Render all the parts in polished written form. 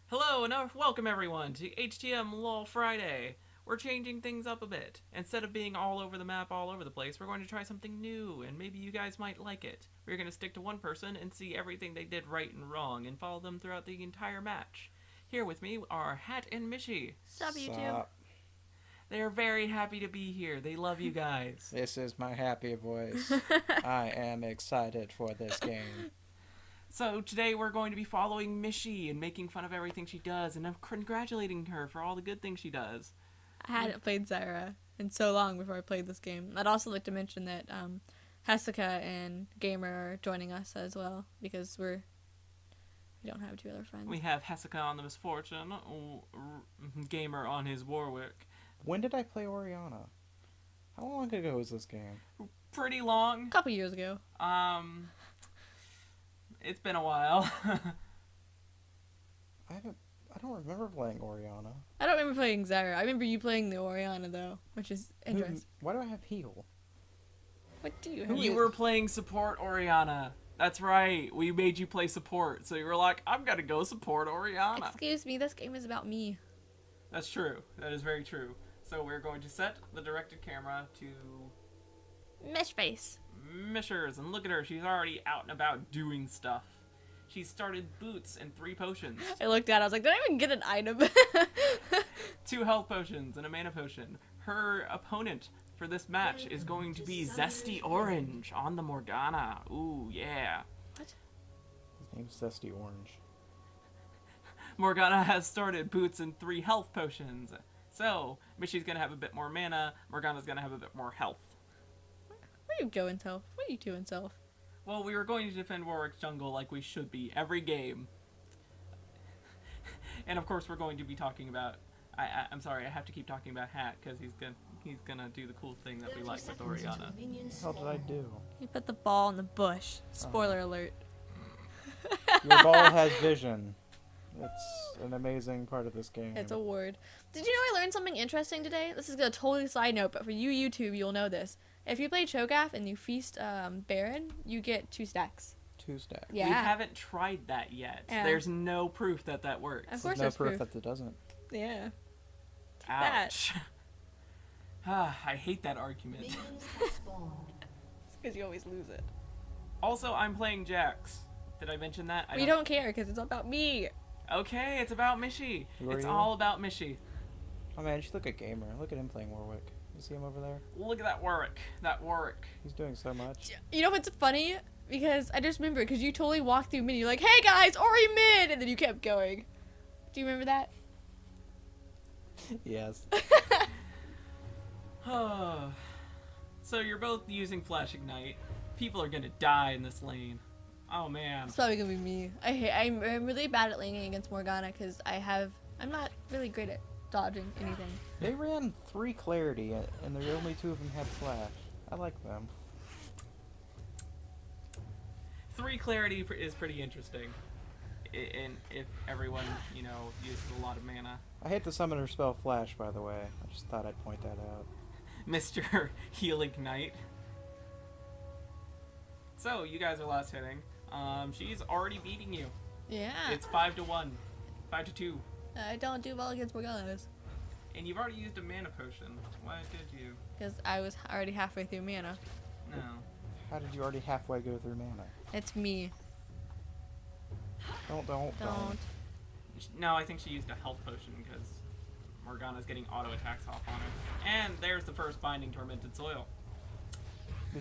Hello and welcome everyone to HTM LoL Friday. We're changing things up a bit. Instead of being all over the map, all over the place, we're going to try something new, and maybe you guys might like it. We're going to stick to one person and see everything they did right and wrong, and follow them throughout the entire match. Here with me are Hat and Michy. Sup, YouTube? They are very happy to be here. They love you guys. This is my happy voice. I am excited for this game. So today we're going to be following Michy and making fun of everything she does and congratulating her for all the good things she does. I hadn't played Zyra in so long before I played this game. I'd also like to mention that Hessica and Gamer are joining us as well because we don't have two other friends. We have Hessica on the Misfortune, Gamer on his Warwick. When did I play Oriana? How long ago was this game? Pretty long. A couple years ago. It's been a while. I don't remember playing Oriana. I don't remember playing Zyra. I remember you playing the Oriana though, which is interesting. Why do I have heal? What do you have? You were playing support Oriana. That's right. We made you play support. So you were like, I'm going to go support Oriana. Excuse me, this game is about me. That's true. That is very true. So we're going to set the directed camera to Mesh face. Mishers, and look at her. She's already out and about doing stuff. She started boots and 3 potions. I looked at it, I was like, did I even get an item? 2 health potions and a mana potion. Her opponent for this match is going to be Zesty Orange on the Morgana. Ooh, yeah. What? His name's Zesty Orange. Morgana has started boots and 3 health potions. So, Michy's gonna have a bit more mana, Morgana's gonna have a bit more health. Where are you going, Self? What are you doing, Self? Well, we were going to defend Warwick's jungle like we should be every game. And of course we're going to be talking about... I'm sorry, I have to keep talking about Hat, because he's gonna do the cool thing that we like with Oriana. What the hell did I do? You put the ball in the bush. Spoiler alert. Your ball has vision. It's an amazing part of this game. It's a word. Did you know I learned something interesting today? This is a totally side note, but for you YouTube, you'll know this. If you play Cho'Gath and you feast Baron, you get 2 stacks. 2 stacks. Yeah. We haven't tried that yet. Yeah. There's no proof that that works. Of course There's no there's proof that it doesn't. Yeah. Ouch. I hate that argument. It's because you always lose it. Also, I'm playing Jax. Did I mention that? We don't care because it's about me. Okay, it's about Michy. Who are It's you? all about Michy. Oh man, you should look at Gamer. Look at him playing Warwick. You see him over there? Look at that Warwick. That Warwick. He's doing so much. You know what's funny? Because I just remember, because you totally walked through mid, you're like, hey guys, Ori mid! And then you kept going. Do you remember that? Yes. So you're both using Flash Ignite. People are gonna die in this lane. Oh man. It's probably gonna be me. I'm really bad at laning against Morgana because I'm not really great at dodging anything. They ran 3 Clarity, and the only 2 of them had Flash. I like them. 3 Clarity is pretty interesting. And if everyone, uses a lot of mana. I hate the summoner spell Flash, by the way. I just thought I'd point that out. Mr. Heal Ignite. So, you guys are last hitting. She's already beating you. Yeah. It's 5-1. 5-2. I don't do well against Morganas. And you've already used a mana potion. Why did you? Because I was already halfway through mana. No. How did you already halfway go through mana? It's me. Don't. No, I think she used a health potion because Morgana's getting auto attacks off on her. And there's the first binding tormented soil.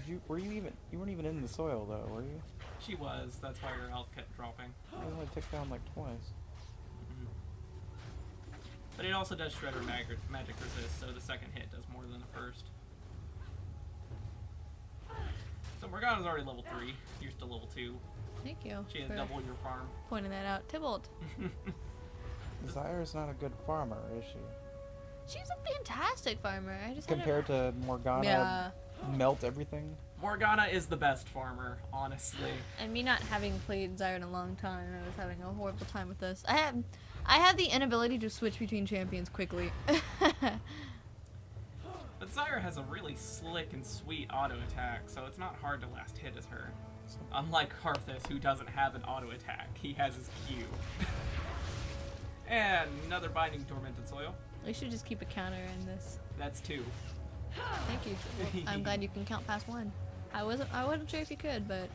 You weren't even in the soil though, were you? She was. That's why her health kept dropping. You only took down like twice. But it also does Shredder magic resist, so the second hit does more than the first. So Morgana's already level 3. You're still level 2. Thank you She has for double your farm. pointing that out. Tybalt. Zyra's not a good farmer, is she? She's a fantastic farmer. I just Compared to Morgana, Yeah. melt everything. Morgana is the best farmer, honestly. And me not having played Zyra in a long time, I was having a horrible time with this. I have the inability to switch between champions quickly. But Zyra has a really slick and sweet auto attack, so it's not hard to last hit as her. Unlike Karthus, who doesn't have an auto attack. He has his Q. And another Binding Tormented Soil. We should just keep a counter in this. That's 2. Thank you. Well, I'm glad you can count past 1. I wasn't sure if you could, but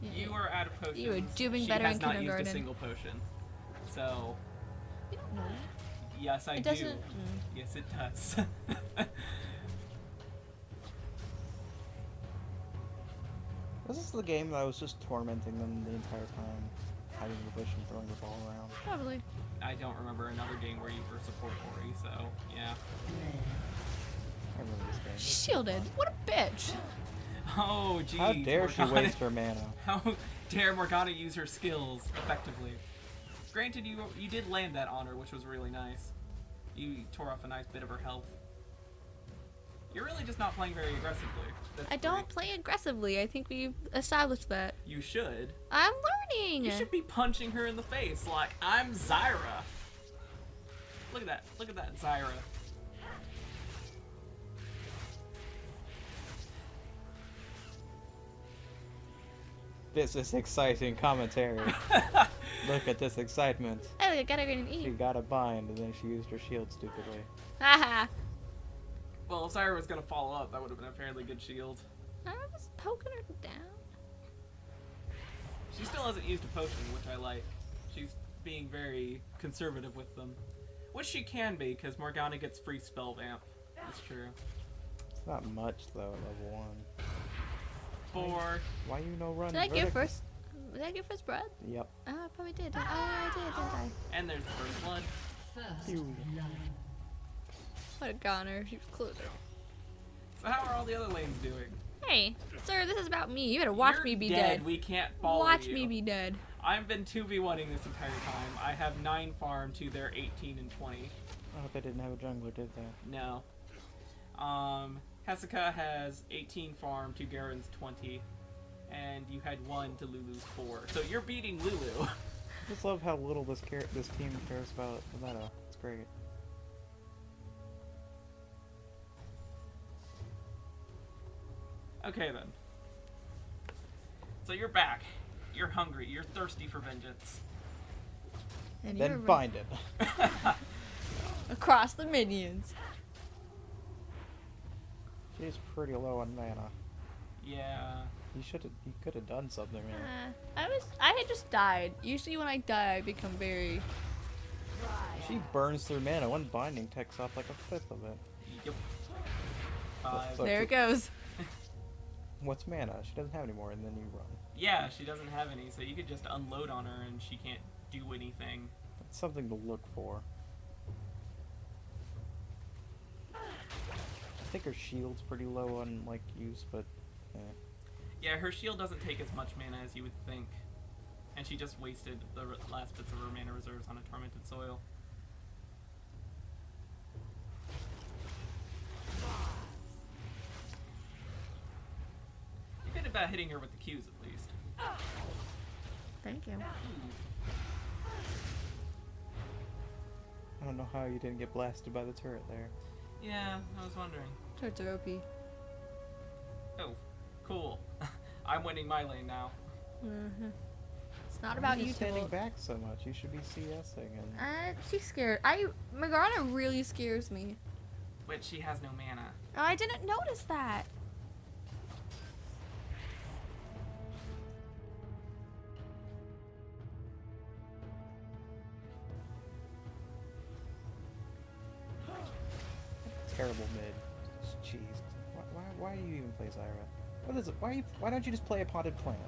You are out of potions. You were doing she better has in not kindergarten. used a single potion. So, you don't know that. yes, I It do. doesn't. Yes, it does. This is the game that I was just tormenting them the entire time, hiding the bush and throwing the ball around. Probably. I don't remember another game where you were support Ori, so yeah. I remember this game. She's shielded. What a bitch. Oh, geez. How dare she Morgana. waste her mana? How dare Morgana use her skills effectively? Granted, you did land that on her, which was really nice. You tore off a nice bit of her health. You're really just not playing very aggressively. That's I don't play aggressively. I think we've established that. You should. I'm learning. You should be punching her in the face like, I'm Zyra. Look at that. Look at that, Zyra. This is exciting commentary. Look at this excitement. Oh, I gotta go and She eat. got a bind and then she used her shield stupidly. Haha. Well, if Zyra was gonna follow up, that would have been a fairly good shield. I was poking her down. She still hasn't used a potion, which I like. She's being very conservative with them. Which she can be, because Morgana gets free spell vamp. That's true. It's not much though at level 1. 4. Why you no run? Did I get vertical? first? Did I get first blood? Yep. Oh, I probably did. Oh, I did, didn't I? And there's the first blood. Phew. What a goner. She was closer. So how are all the other lanes doing? Hey, sir, this is about me. You better watch You're me be dead. dead. We can't follow Watch you. me be dead. I've been 2v1ing this entire time. I have 9 farm to their 18 and 20. Oh, they didn't have a jungler, did they? No. Hesika has 18 farm to Garen's 20. And you had 1 to Lulu's 4. So you're beating Lulu. I just love how little this team cares about the meta. It's great. Okay then. So you're back. You're hungry. You're thirsty for vengeance. And Then you're bind it. across the minions. She's pretty low on mana. Yeah. You could have done something. Man. I had just died. Usually when I die, I become very. She burns through mana. One binding takes off like a fifth of it. Yep. 5. So- There it goes. What's mana? She doesn't have any more, and then you run. Yeah, she doesn't have any, so you could just unload on her and she can't do anything. That's something to look for. I think her shield's pretty low on like use, but Yeah, her shield doesn't take as much mana as you would think. And she just wasted the last bits of her mana reserves on a Tormented Soil. You're good about hitting her with the Qs at least. Thank you. I don't know how you didn't get blasted by the turret there. Yeah, I was wondering. Turrets are OP. Oh, cool. I'm winning my lane now. It's not Why about are you, standing Tibble. back so much. You should be CSing and She's scared. Morgana really scares me. Which she has no mana. Oh, I didn't notice that. terrible mid. Jeez. Why do you even play Zyra? What is it? Why don't you just play a potted plant?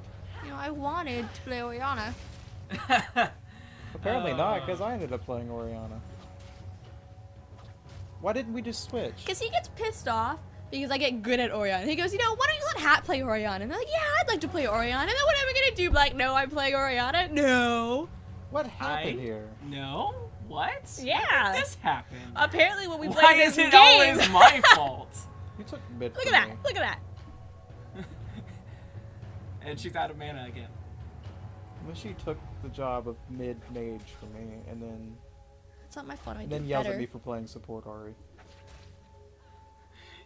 You know, I wanted to play Oriana. Apparently not, because I ended up playing Oriana. Why didn't we just switch? Because he gets pissed off because I get good at Oriana. He goes, you know, why don't you let Hat play Oriana? And they're like, yeah, I'd like to play Oriana. And then what am I going to do? Be like, no, I'm playing Oriana? No. What happened here? No? What? Yeah. When did this happen? Apparently when we Why play is this it game. always my fault? You took mid Look from at that. me. Look at that. And she's out of mana again. She took the job of mid mage for me, and then It's not my fault. I then do yells better. at me for playing support Ari.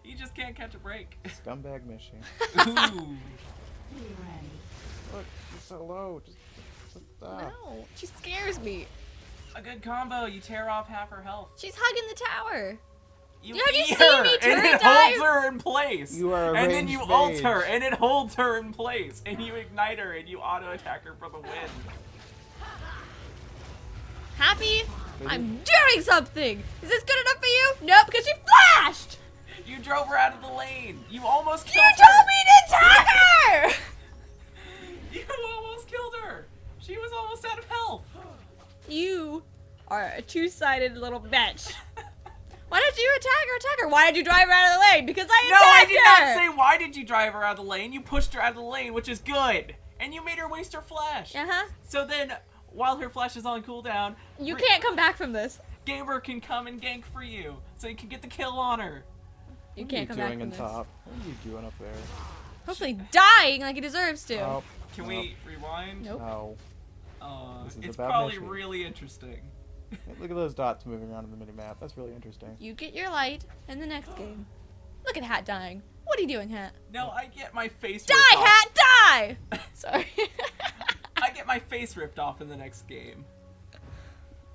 You just can't catch a break. Scumbag Michy. Ooh. Look, she's so low. Just No, she scares me. A good combo. You tear off half her health. She's hugging the tower. You Have you eat seen her, me turn and it dive? holds her in place. You are a and then ranged you ult her, mage. and it holds her in place, and you ignite her, and you auto attack her for the win. Happy? Maybe. I'm doing something. Is this good enough for you? Nope, because she flashed. You drove her out of the lane. You almost You killed her. told me to attack her. You almost killed her. She was almost out of health. You are a two-sided little bitch. Why did you attack her? Why did you drive her out of the lane? Because I No, I attacked did her. not say why did you drive her out of the lane. You pushed her out of the lane, which is good. And you made her waste her flash. Uh-huh. So then, while her flash is on cooldown, You can't come back from this. Gamer can come and gank for you, so you can get the kill on her. You What can't are come you back doing from in this. top? What are you doing up there? Hopefully dying like he deserves to. Oh, Can we rewind? Nope. no. This is It's about probably Michy. really interesting. Look at those dots moving around on the minimap. That's really interesting. You get your light in the next game. Look at Hat dying. What are you doing, Hat? No, I get my face Die, ripped off. Hat, die! Sorry. I get my face ripped off in the next game.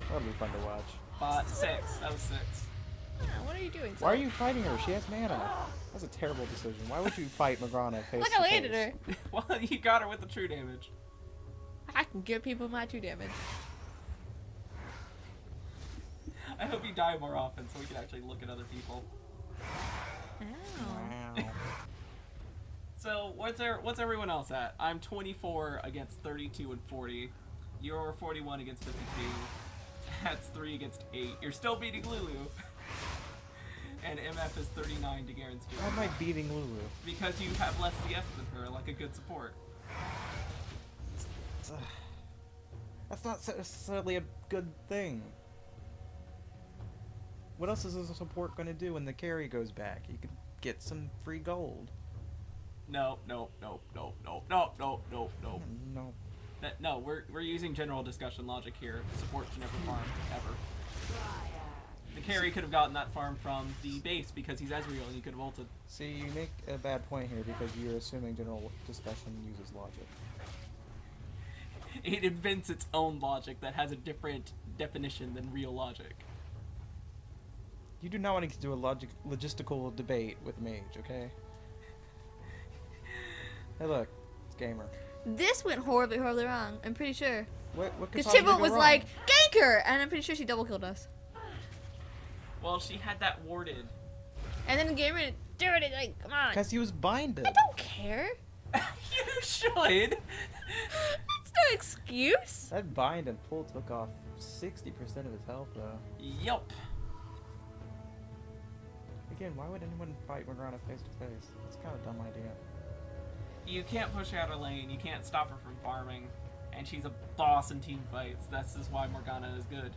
That'll be fun to watch. 6. That was 6. What are you doing? Why are you fighting her? She has mana. That's a terrible decision. Why would you fight Morgana face Look, to I landed face? her. Well, you got her with the true damage. I can give people my 2 damage. I hope you die more often so we can actually look at other people. Ow. Wow. So, what's everyone else at? I'm 24 against 32 and 40. You're 41 against 52. That's 3 against 8. You're still beating Lulu. And MF is 39 to Garen's 2. Why am I beating Lulu? Because you have less CS than her, like a good support. That's not necessarily a good thing. What else is a support going to do when the carry goes back? You could get some free gold. No. No. No, we're using general discussion logic here. Support should never farm, ever. The carry could have gotten that farm from the base because he's Ezreal and he could have ulted. See, you make a bad point here because you're assuming general discussion uses logic. It invents its own logic that has a different definition than real logic. You do not want to do a logistical debate with Mage, okay? Hey look, it's Gamer. This went horribly, horribly wrong. I'm pretty sure. What could Because possibly Tibble go was wrong? like, gank her! And I'm pretty sure she double killed us. Well, she had that warded. And then Gamer did it, like, come on. Because he was binded. I don't care. You should! That's no excuse. That bind and pull took off 60% of his health though. Yup. Again, why would anyone fight Morgana face to face? It's kind of a dumb idea. You can't push her out of lane, you can't stop her from farming, and she's a boss in team fights. This is why Morgana is good.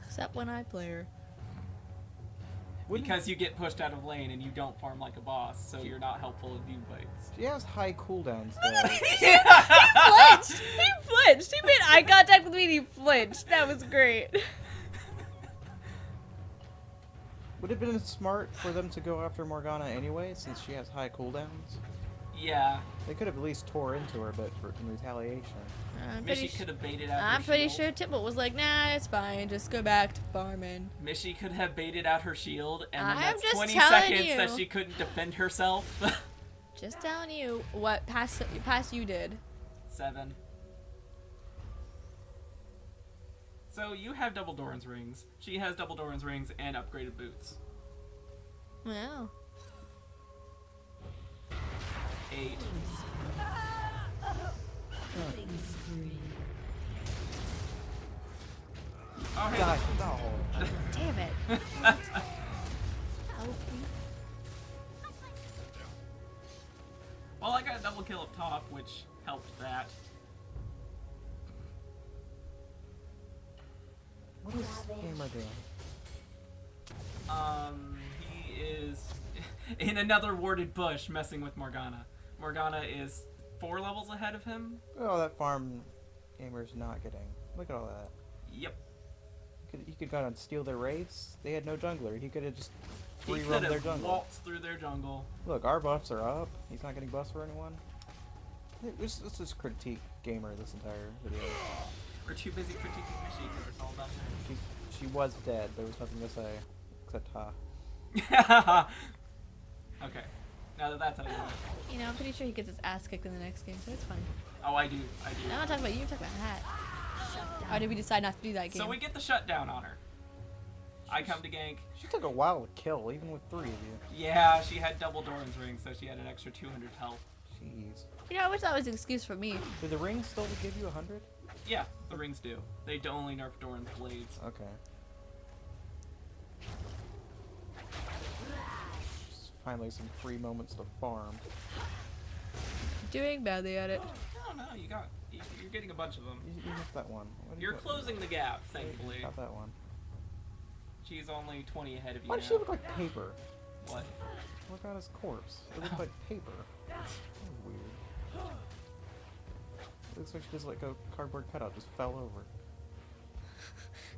Except when I play her. Because you get pushed out of lane and you don't farm like a boss, so you're not helpful in team fights. She has high cooldowns though. Flinched! He flinched! He made eye contact with me and he flinched. That was great. Would it have been smart for them to go after Morgana anyway, since she has high cooldowns? Yeah. They could have at least tore into her, but in retaliation. Michy could have baited out her I'm pretty shield. sure Tibble was like, nah, it's fine. Just go back to farming. Michy could have baited out her shield, and then I'm that's just 20 telling seconds you. that she couldn't defend herself. Just telling you what past you did. 7. So you have double Doran's rings. She has double Doran's rings and upgraded boots. Wow. 8. Oh, hey, God, no. Damn it. well, I got a double kill up top, which helped that. What is Gamer doing? He is in another warded bush messing with Morgana. Morgana is 4 levels ahead of him. Oh, that farm Gamer's not getting. Look at all that. Yep. He could go out and steal their wraiths. They had no jungler. He could have just He free could roamed their have jungle. waltzed through their jungle. Look, our buffs are up. He's not getting buffs for anyone. Let's just critique Gamer this entire video. We're too busy critiquing Michy because it's all about She was dead. There was nothing to say except ha. her. Okay. Now that that's out of the way. You know, I'm pretty sure he gets his ass kicked in the next game, so it's fine. Oh, I do. I'm not talking about you, I'm talking about Hat. Or did we decide not to do that game? So we get the shutdown on her. I come to gank. She took a while to kill, even with 3 of you. Yeah, she had double Doran's ring, so she had an extra 200 health. Jeez. You know, I wish that was an excuse for me. Do the rings still give you 100? Yeah, the rings do. They do only nerf Doran's blades. Okay. Just finally some free moments to farm. Doing badly at it. No, you're getting a bunch of them. You missed that one. What did You're you- closing the gap, Wait, thankfully. got that one. She's only 20 ahead of you Why now. does she look like paper? What? Look at his corpse. It looks like paper. That's weird. It looks like she just like a cardboard cutout just fell over.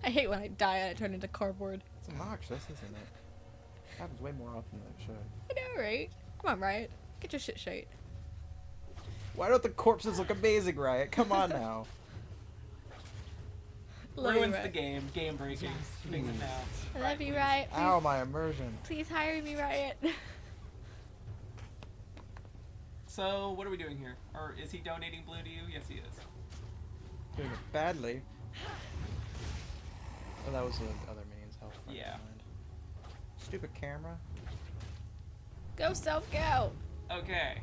I hate when I die and I turn into cardboard. It's obnoxious, isn't it? Happens way more often than it should. I know, right? Come on, Riot. Get your shit straight. Why don't the corpses look amazing, Riot? Come on now. Love you, Ruins the Riot. game. Game breaking. Fix it now. I love you, Riot. Please, Ow, my immersion. please hire me, Riot. So, what are we doing here? Or is he donating blue to you? Yes, he is. Doing it badly. Oh, that was the other minions' health. Never Yeah. mind. Stupid camera. Go, self, go. Okay.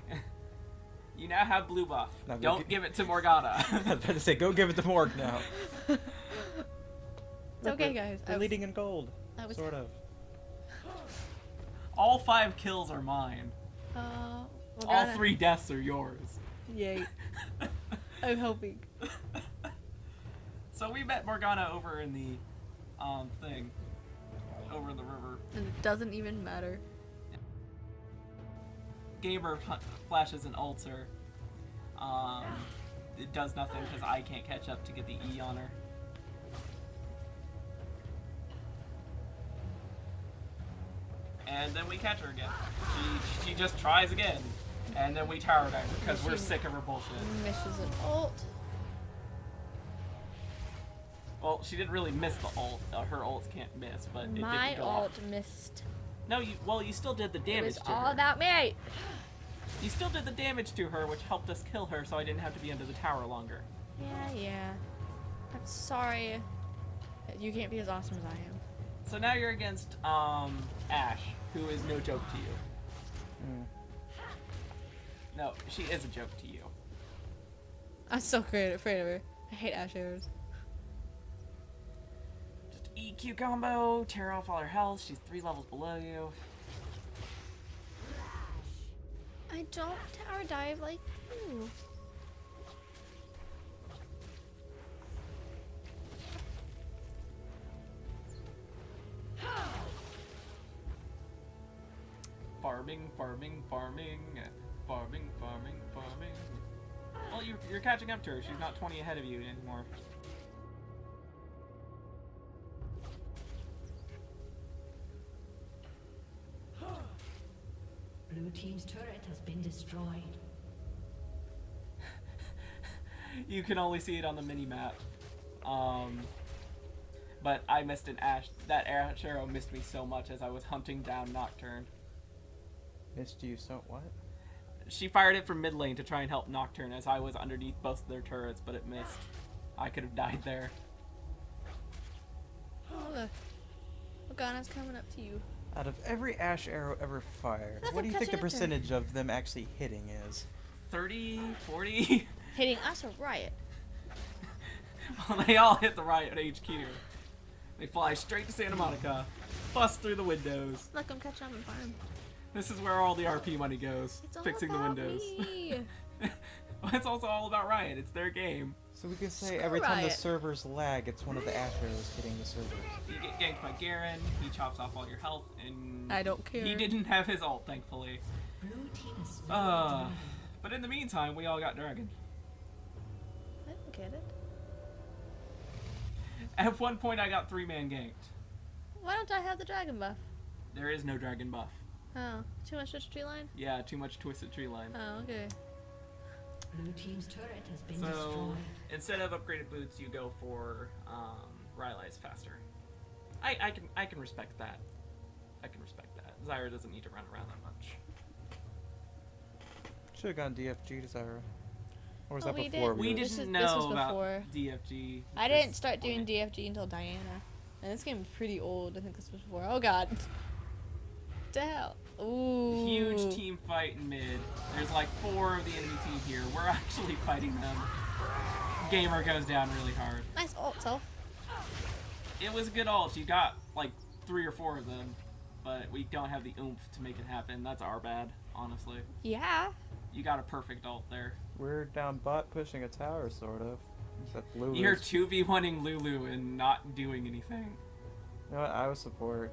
You now have blue buff. Now go Don't give it to Morgana. I was about to say, go give it to Morg now. It's okay, guys. They're leading in gold. I was- Sort of. All 5 kills are mine. Well, All 3 deaths are yours. Yay. I'm hoping. So we met Morgana over in the thing. Over in the river. And it doesn't even matter. Gamer flashes and ults her. It does nothing because I can't catch up to get the E on her. And then we catch her again. She just tries again. And then we tower dive her because we're sick of her bullshit. Misses an ult. Well, she didn't really miss the ult. Her ults can't miss, but it My didn't go ult off. missed. No, you still did the It damage was to all her. about me. You still did the damage to her, which helped us kill her, so I didn't have to be under the tower longer. Yeah. I'm sorry that you can't be as awesome as I am. So now you're against Ash, who is no joke to you. Mm. No, she is a joke to you. I'm so afraid of her. I hate Ash arrows. Just EQ combo, tear off all her health. She's 3 levels below you. I don't tower dive like you. Farming. Well, you're catching up to her. She's not 20 ahead of you anymore. Blue team's turret has been destroyed. You can only see it on the mini-map. But I missed an Ash. That Ash arrow missed me so much as I was hunting down Nocturne. Missed you so what? She fired it from mid lane to try and help Nocturne as I was underneath both of their turrets, but it missed. I could have died there. Oh look. Morgana's coming up to you. Out of every Ash arrow ever fired, That's what do you a think the catching a turn. percentage of them actually hitting is? 30, 40? Hitting us or Riot? Well, they all hit the Riot HQ. They fly straight to Santa Monica, bust through the windows. Look, I'm catching up in farm. This is where all the RP money goes, It's all fixing the about windows. me. Well, it's also all about Riot. It's their game. So we can say Screw every time the Riot. servers lag, it's one of the Ash arrows hitting the servers. You get ganked by Garen. He chops off all your health, and I don't care. he didn't have his ult, thankfully. Blue team has slain the dragon. But in the meantime, we all got Dragon. I don't get it. At one point, I got 3-man ganked. Why don't I have the dragon buff? There is no dragon buff. Oh, too much tree line? Yeah, too much twisted tree line. Oh, okay. Blue team's turret has been So destroyed. instead of upgraded boots, you go for Rylai's faster. I can respect that. I can respect that. Zyra doesn't need to run around that much. Should have gone DFG to Zyra. Or was Oh, that we before? did. We were- This didn't is- this know was about before. DFG. I this didn't start doing point. DFG until Diana. And this game is pretty old. I think this was before. Oh god. The hell? Ooh. Huge team fight in mid. There's like 4 of the enemy team here. We're actually fighting them. Gamer goes down really hard. Nice ult, self. It was a good ult. You got like 3 or 4 of them, but we don't have the oomph to make it happen. That's our bad, honestly. Yeah. You got a perfect ult there. We're down bot pushing a tower, sort of. Except Lulu. You're 2v1ing Lulu and not doing anything. You know what? I was support.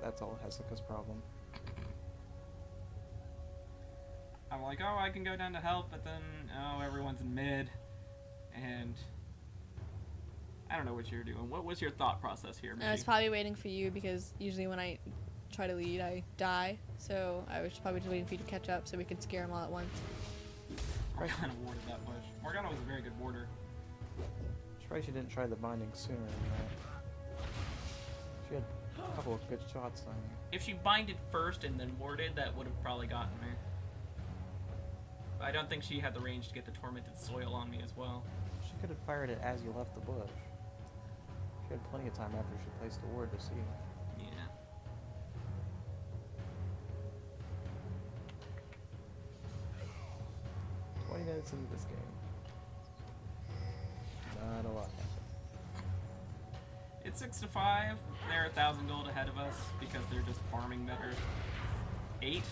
That's all Hesycha's problem. I'm like, oh, I can go down to help, but then, oh, everyone's in mid. And I don't know what you're doing. What was your thought process here, I was Michy? probably waiting for you because usually when I try to lead, I die. So I was probably just waiting for you to catch up so we could scare them all at once. Morgana warded that push. Morgana was a very good warder. Surprised she didn't try the binding sooner than that. She had a couple of good shots on you. If she binded first and then warded, that would have probably gotten her. But I don't think she had the range to get the tormented soil on me as well. She could have fired it as you left the bush. She had plenty of time after she placed the ward to see it. Yeah. Minutes into this game. Not a lot. It's 6-5. They're 1,000 gold ahead of us because they're just farming better. 8?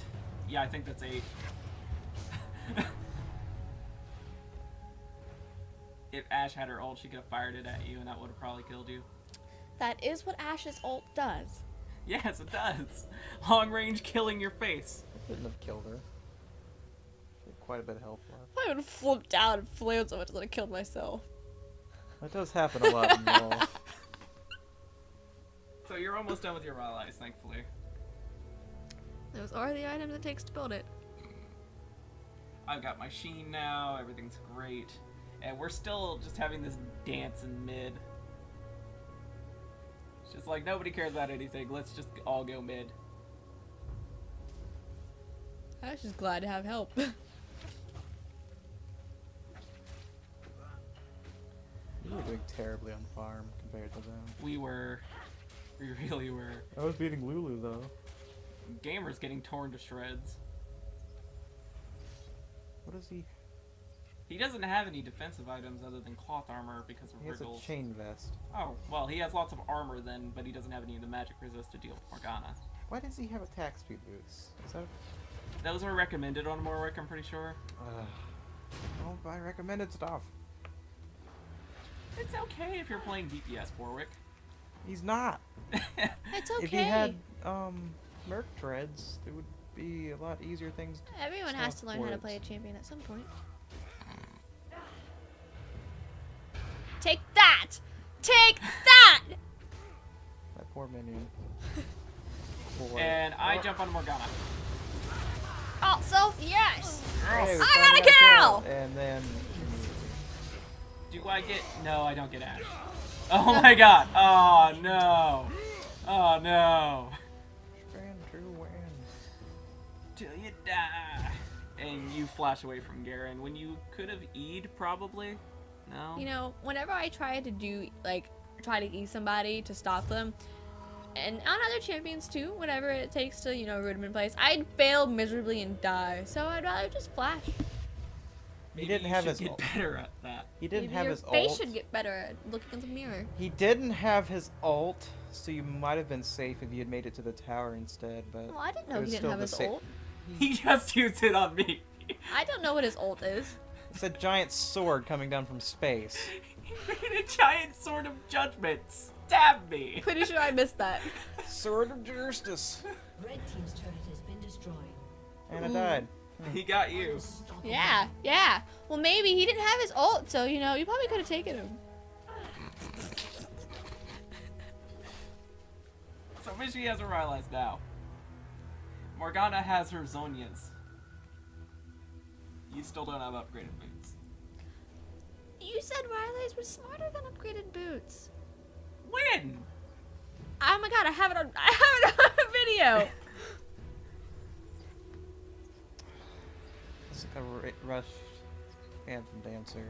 Yeah, I think that's 8. If Ashe had her ult, she could have fired it at you, and that would have probably killed you. That is what Ashe's ult does. Yes, it does. Long range killing your face. I couldn't have killed her. She had quite a bit of health left. I would have flipped out and flailed so much that I killed myself. That does happen a lot in LoL. So you're almost done with your allies, thankfully. Those are the items it takes to build it. I've got my Sheen now, everything's great. And we're still just having this dance in mid. It's just like, nobody cares about anything, let's just all go mid. I was just glad to have help. You were doing terribly on farm compared to them. We really were. I was beating Lulu though. Gamer's getting torn to shreds. What is he? He doesn't have any defensive items other than cloth armor because of He has a Wriggles. chain vest. Oh, well, he has lots of armor then, but he doesn't have any of the magic resist to deal with Morgana. Why does he have attack speed boots? Is that? Those are recommended on Warwick, I'm pretty sure. Don't buy recommended stuff. It's okay if you're playing DPS, Warwick. He's not. It's okay. If he had Merc treads, it would be a lot easier things. Everyone has stuff to learn how to towards. play a champion at some point. Take that! Take that! That poor minion. Boy. And I jump on Morgana. Oh, self, yes! Hey, we I finally got a kill! And then Do I get... No, I don't get Ashe. Oh my god! Oh no! Oh no! Strand True wins. Till you die! And you flash away from Garen when you could have E'd, probably? No? You know, whenever I try to do, like, try to eat somebody to stop them, and on other champions too, whenever it takes to, you know, root them in place, I'd fail miserably and die. So I'd rather just flash. Maybe didn't you have should his get ult. better at that. He didn't Maybe have your his face ult. should get better at looking in the mirror. He didn't have his ult, so you might have been safe if you had made it to the tower instead. But Well, I didn't it know was he didn't still have the his ult. He just used it on me. I don't know what his ult is. It's a giant sword coming down from space. He made a giant sword of judgment. Stab me. Pretty sure I missed that. Sword of Justice. Red team's turret has been destroyed. And I died. He got you. Unstoppable. Yeah, yeah. Well, maybe he didn't have his ult, so, you know, you probably could have taken him. So Michy has her Rylai's now. Morgana has her Zonias. You still don't have upgraded boots. You said Riley's was smarter than upgraded boots. When? Oh my god, I have it on a video. It's like a rushed anthem dancer.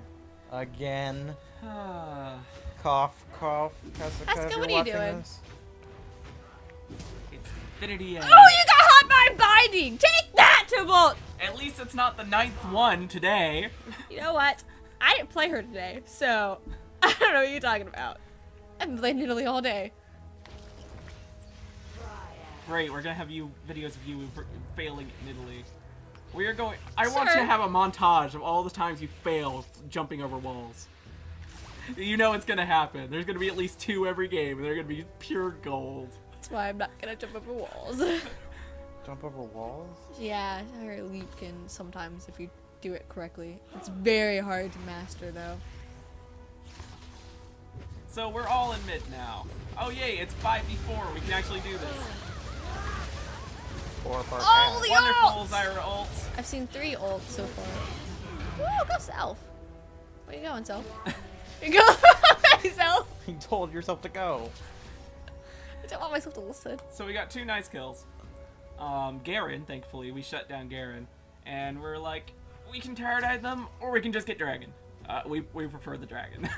Again. Cough, cough. Asuka, if you're what are you watching doing? this. It's Infinity Edge. Oh, you got hot by binding. Take that, Tybalt. At least it's not the 9th one today. You know what? I didn't play her today, so I don't know what you're talking about. I've been playing Italy all day. Great, we're gonna have videos of you failing in Italy. We are going. I want Sir. to have a montage of all the times you fail jumping over walls. You know it's gonna happen. There's gonna be at least 2 every game, and they're gonna be pure gold. That's why I'm not gonna jump over walls. Jump over walls? Yeah, her leap can sometimes, if you do it correctly. It's very hard to master, though. So we're all in mid now. Oh yay, it's 5v4. We can actually do this. 4 apart. Oh, the Wonderful ults! Zyra ults. I've seen 3 ults so far. Woo, go Self. Where you going, Self? You go myself. You told yourself to go. I don't want myself to listen. So we got 2 nice kills. Garen, thankfully, we shut down Garen. And we're like, we can Tyrannide them, or we can just get Dragon. We prefer the Dragon.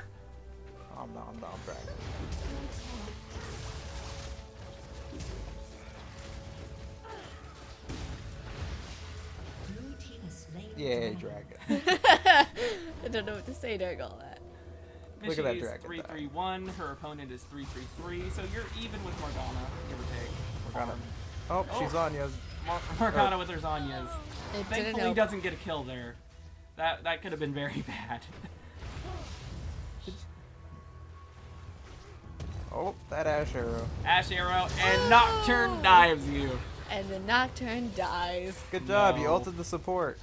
I'm dragon. Blue team has slain the Yay, dragon. dragon. I don't know what to say during all that. Look at that Michy is dragon 3-3-1. Her opponent is 3-3-3. So you're even with Morgana, give or take. Morgana. Oh, she's Anya's. Morgana with her Zanya's. It didn't Thankfully, help. doesn't get a kill there. That could have been very bad. Oh, that Ash arrow. Ash arrow and Nocturne dives you. And the Nocturne dies. Good job, you No. ulted the support.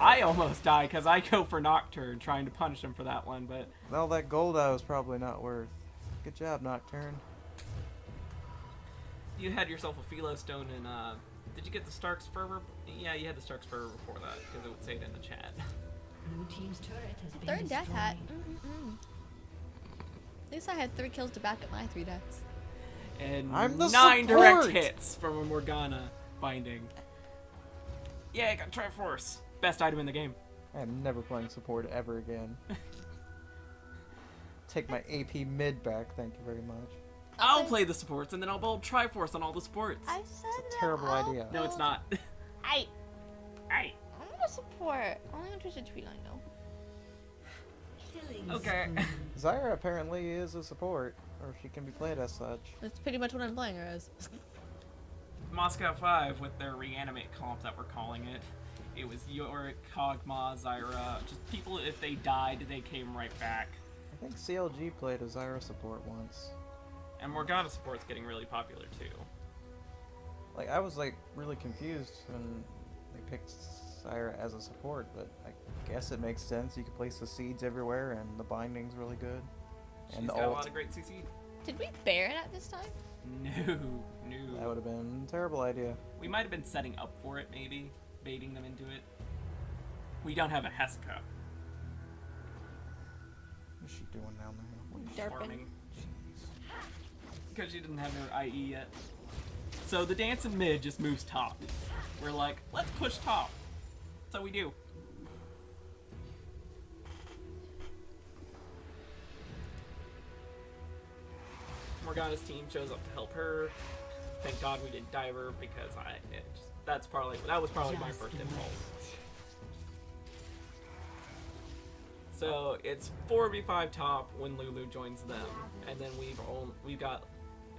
I almost died because I go for Nocturne, trying to punish him for that one, but Well, that gold I was probably not worth. Good job, Nocturne. you had yourself a Philo Stone and did you get the Stark's Fervor? Yeah, you had the Stark's Fervor before that because it would say it in the chat. Blue team's turret has been Third death hat. destroyed. At least I had 3 kills to back up my 3 deaths. And I'm the 9 direct support! hits from a Morgana binding. Yeah, I got Triforce. Best item in the game. I am never playing support ever again. Take my AP mid back, thank you very much. I'll play the supports and then I'll build Triforce on all the supports. I said It's a terrible idea. No, it's not. I Hey. I'm gonna support. Only on Twisted Tweet line though. Killing Okay. spree. Zyra apparently is a support, or she can be played as such. That's pretty much what I'm playing her as. Moscow 5 with their reanimate comp that we're calling it. It was Yorick, Kog'Maw, Zyra. Just people, if they died, they came right back. I think CLG played a Zyra support once. And Morgana support's getting really popular too. Like, I was like really confused when they picked Zyra as a support, but I guess it makes sense. You can place the seeds everywhere, and the binding's really good. She's And the got a ult. lot of great CC. Did we Baron at this time? No. That would have been a terrible idea. We might have been setting up for it, maybe. Baiting them into it. We don't have a Heska. What's she doing down there? Derping. Farming. Because she didn't have her IE yet. So the dance in mid just moves top. We're like, let's push top. So we do. Morgana's team shows up to help her. Thank God we didn't dive her because that was probably my first impulse. So it's 4v5 top when Lulu joins them, and then we've got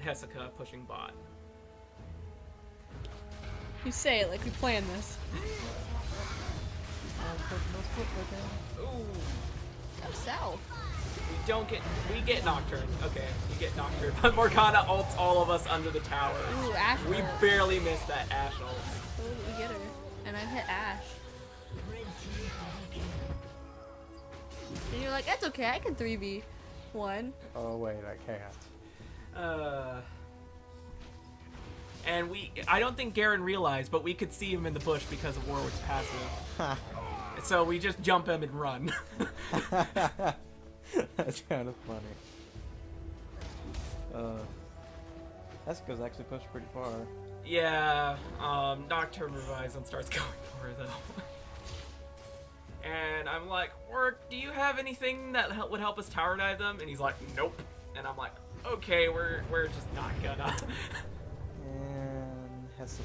Hesyka pushing bot. You say it like we planned this. Ooh, Go South. we get Nocturne. Okay, you get Nocturne, but Morgana ults all of us under the tower. Ooh, Ash. We ult. barely missed that Ashe ult. Totally get her. And I hit Ash. Red team double kill. And you're like, that's okay, I can 3v1. Oh wait, I can't. And I don't think Garen realized, but we could see him in the bush because of Warwick's passive. So we just jump him and run. That's kind of funny. Heska's actually pushed pretty far. Yeah, Nocturne revives and starts going for her though. And I'm like, Orc, do you have anything that would help us tower dive them? And he's like, nope. And I'm like, okay, we're just not gonna. And Heska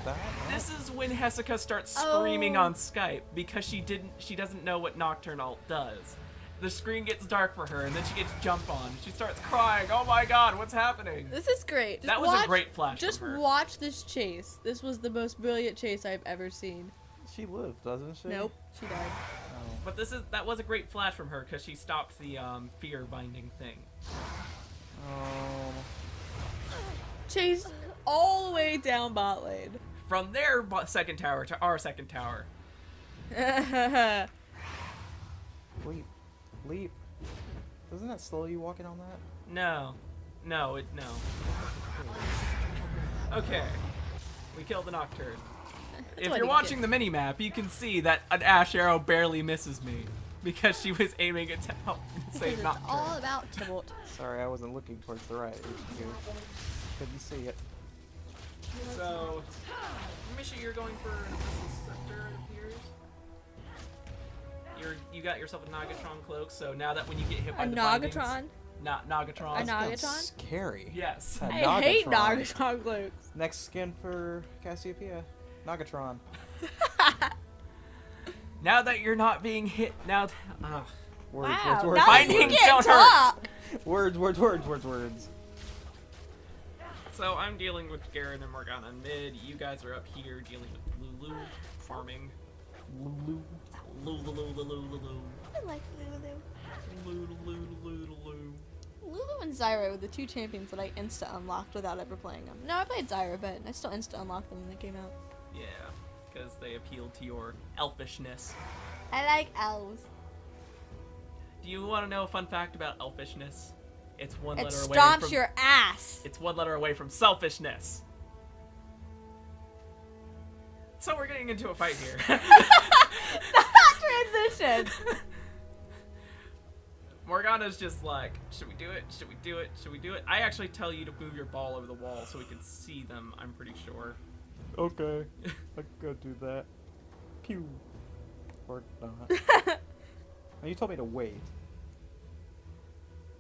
that. This is when Hessica starts screaming on Skype because she doesn't know what Nocturne ult does. The screen gets dark for her, and then she gets jumped on. She starts crying. Oh my god, what's happening? This is great. That was a great flash. Just from her. watch this chase. This was the most brilliant chase I've ever seen. She lived, doesn't she? Nope, she died. Oh. But that was a great flash from her because she stopped the fear binding thing. Chased all the way down bot lane. From their second tower to our second tower. Leap. Leap. Doesn't that slow you walking on that? No. No. Okay. We killed the Nocturne. If what you're you watching get. the mini-map, you can see that an Ash arrow barely misses me. Because she was aiming it to help save It's Nocturne. all about Tybalt. Sorry, I wasn't looking towards the right. Couldn't see it. So, Michy, you're going for this sector, it appears. You got yourself a Nagatron cloak, so now that when you get hit by A the bindings... Nagatron? Not Nagatron. A Nagatron? That's scary. Yes. A I hate Nagatron. Nagatron cloaks. Next skin for Cassiopeia. Nagatron. Now that you're not being hit, now... Words, Wow, words, now words. you Bindings can don't hurt. talk. Words. So I'm dealing with Garen and Morgana in mid. You guys are up here dealing with Lulu, farming. Lulu. Lulu. I like Lulu. Lulu. Lulu and Zyra were the two champions that I insta-unlocked without ever playing them. No, I played Zyra, but I still insta-unlocked them when they came out. Yeah, because they appealed to your elfishness. I like elves. Do you want to know a fun fact about elfishness? It's one It letter away stomps from... your ass. It's one letter away from selfishness. So we're getting into a fight here. Transition. Morgana's just like, should we do it? Should we do it? Should we do it? I actually tell you to move your ball over the wall so we can see them, I'm pretty sure. Okay. I can go do that. Pew. Or not. Oh, you told me to wait.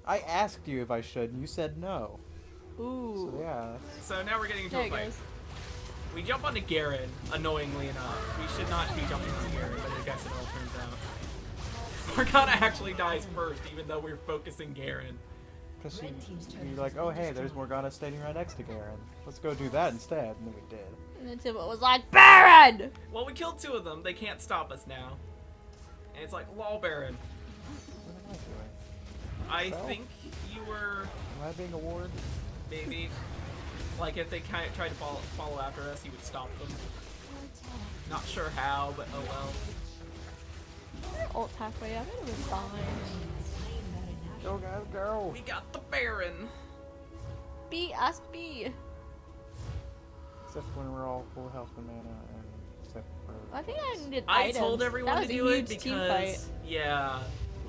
I asked you if I should, and you said no. Ooh. So yeah. So now we're getting into There a it fight. goes. We jump onto Garen, annoyingly enough. We should not be jumping on Garen, but I guess it all turns out. Morgana actually dies first, even though we're focusing Garen. Because you're like, oh hey, there's Morgana standing right next to Garen. Let's go do that instead, and then we did. And then Tybalt was like, Baron! Well, we killed two of them. They can't stop us now. And it's like, lol, Baron. What am I doing? I So? think you were Am I being a ward? maybe, like if they kind of tried to follow after us, he would stop them. Not sure how, but oh well. Ult halfway up. It was fine. Go guys, go! We got the Baron. Be us be. Except when we're all full health and mana, and except for... I think I needed I items. told everyone that to was do a it huge team fight. because, yeah,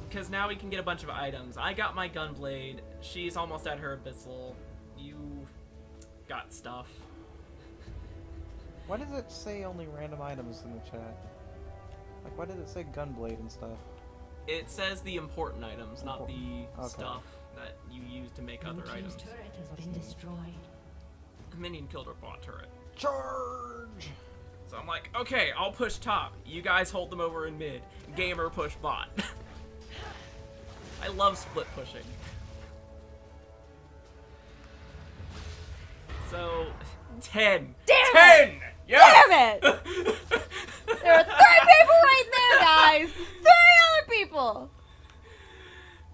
because now we can get a bunch of items. I got my Gunblade. She's almost at her Abyssal. You got stuff. Why does it say only random items in the chat? Like, why did it say Gunblade and stuff? It says the important items, not the Okay. stuff that you use to make other Blue team's items. turret has been destroyed. A minion killed our bot turret. Charge! So I'm like, okay, I'll push top. You guys hold them over in mid. Gamer push bot. I love split pushing. So, 10. Damn 10! Yes! Damn it! There are 3 people right there, guys! 3 other people!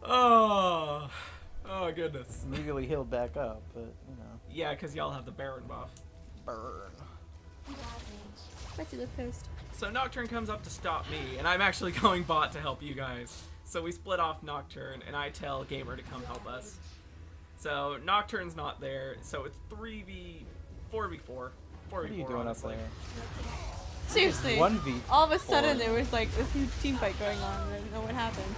Oh goodness. Immediately healed back up, but, you know. Yeah, because y'all have the Baron buff. Burn. Bet you look pissed. So Nocturne comes up to stop me, and I'm actually going bot to help you guys. So we split off Nocturne, and I tell Gamer to come help us. So Nocturne's not there, so it's 4v4. 4v4, What are you doing honestly. up there? Seriously. 1v. All of a sudden, there was like this huge team fight going on, and I didn't know what happened.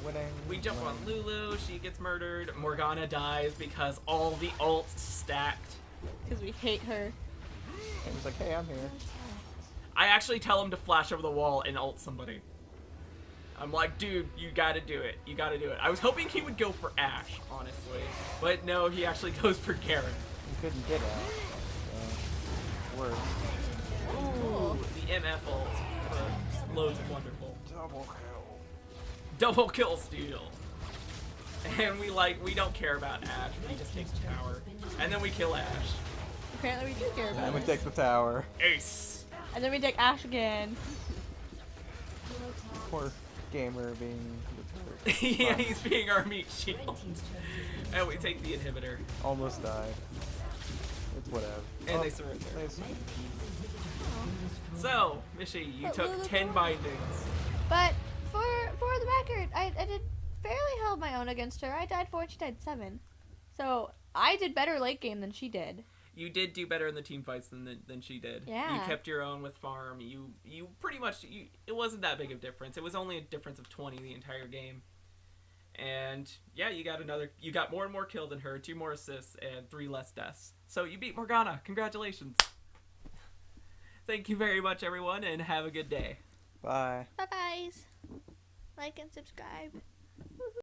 Winning. We jump on Lulu, she gets murdered, Morgana dies because all the ults stacked. Because we hate her. He was like, hey, I'm here. I actually tell him to flash over the wall and ult somebody. I'm like, dude, you gotta do it. You gotta do it. I was hoping he would go for Ashe, honestly. But no, he actually goes for Garen. He couldn't get out. So, worse. Ooh, the MF ult for loads of wonderful. Double kill. Double kill steal. And we don't care about Ashe, we just take the tower. And then we kill Ashe. Apparently, we do care And about then we it. take the tower. Ace! And then we take Ashe again. Poor gamer being the turret. Yeah, he's being our meat shield. And we take the inhibitor. Almost died. It's whatever. And they surrender. Nice. So, Michy, you took 10 bindings. But for the record, I did fairly held my own against her. I died 4, she died 7. So I did better late game than she did. You did do better in the team fights than she did. Yeah. You kept your own with farm. You pretty much it wasn't that big of a difference. It was only a difference of 20 the entire game. And yeah, you got more and more kills than her, 2 more assists and 3 less deaths. So you beat Morgana. Congratulations. Thank you very much, everyone, and have a good day. Bye. Bye-byes. Like and subscribe.